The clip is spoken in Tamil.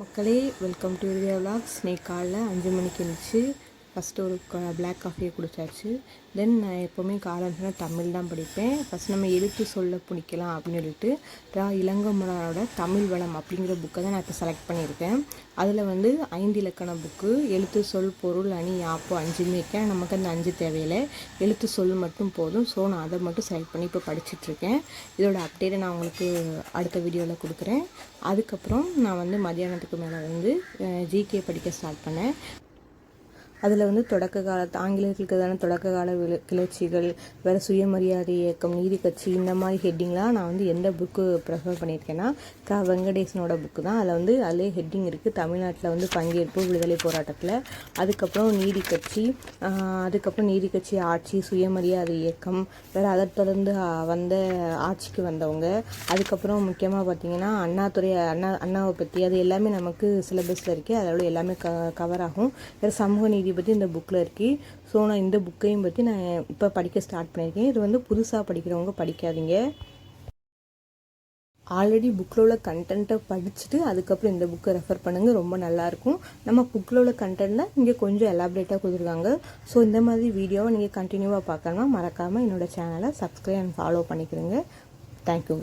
மக்களே, வெல்கம் டு வித்யா விலாக்ஸ். இன்னைக்கு காலைல 5 மணிக்கு எழுந்துச்சு ஃபஸ்ட்டு ஒரு பிளாக் காஃபியை குடித்தாச்சு. தென் நான் எப்போவுமே காலையில் தமிழ் தான் படிப்பேன். ஃபஸ்ட் நம்ம எழுத்து சொல்ல பிடிக்கலாம் அப்படின்னு சொல்லிட்டு இளங்கோவனரோட தமிழ் வளம் அப்படிங்கிற புக்கை தான் நான் இப்போ செலக்ட் பண்ணியிருக்கேன். அதில் 5 இலக்கண புக்கு, எழுத்து சொல் பொருள் அணி யாப்பு 5மே இருக்கேன். நமக்கு அந்த 5 தேவையில்லை, எழுத்து சொல் மட்டும் போதும். ஸோ நான் அதை மட்டும் செலக்ட் பண்ணி இப்போ படிச்சுட்ருக்கேன். இதோட அப்டேட்டை நான் உங்களுக்கு அடுத்த வீடியோவில் கொடுக்குறேன். அதுக்கப்புறம் நான் மதியானத்துக்கு மேலே ஜிகே படிக்க ஸ்டார்ட் பண்ணேன். அதில் தொடக்க கால ஆங்கிலத்துக்கு தானே தொடக்க கால கிளர்ச்சிகள், வேறு சுயமரியாதை இயக்கம், நீதி கட்சி, இந்த மாதிரி ஹெட்டிங்லாம் நான் எந்த புக்கு ப்ரிஃபர் பண்ணியிருக்கேன்னா வெங்கடேசனோட புக்கு தான். அதில் அதிலே ஹெட்டிங் இருக்குது, தமிழ்நாட்டில் பங்கேற்பு விடுதலை போராட்டத்தில், அதுக்கப்புறம் நீதி கட்சி ஆட்சி, சுயமரியாதை இயக்கம், வேறு அதை தொடர்ந்து வந்த ஆட்சிக்கு வந்தவங்க, அதுக்கப்புறம் முக்கியமாக பார்த்திங்கன்னா அண்ணாவை பற்றி அது எல்லாமே நமக்கு சிலபஸில் இருக்குது. அதோட எல்லாமே கவர் ஆகும். வேறு சமூக நீதி பற்றி இந்த புக்கில் இருக்கு. ஸோ நான் இந்த புக்கையும் பற்றி நான் இப்போ படிக்க ஸ்டார்ட் பண்ணியிருக்கேன். இது புதுசாக படிக்கிறவங்க படிக்காதீங்க. ஆல்ரெடி புக்கில் உள்ள கண்டென்ட்டை படிச்சுட்டு அதுக்கப்புறம் இந்த புக்கை ரெஃபர் பண்ணுங்கள், ரொம்ப நல்லாயிருக்கும். நம்ம புக்கில் உள்ள கண்டென்ட்டில் இங்கே கொஞ்சம் எலாபரேட்டாக கொடுத்துருக்காங்க. ஸோ இந்த மாதிரி வீடியோவை நீங்கள் கண்டினியூவாக பார்க்கணுமா மறக்காமல் என்னோடய சேனலை சப்ஸ்கிரைப் அண்ட் ஃபாலோ பண்ணிக்கிறேங்க. தேங்க்யூ.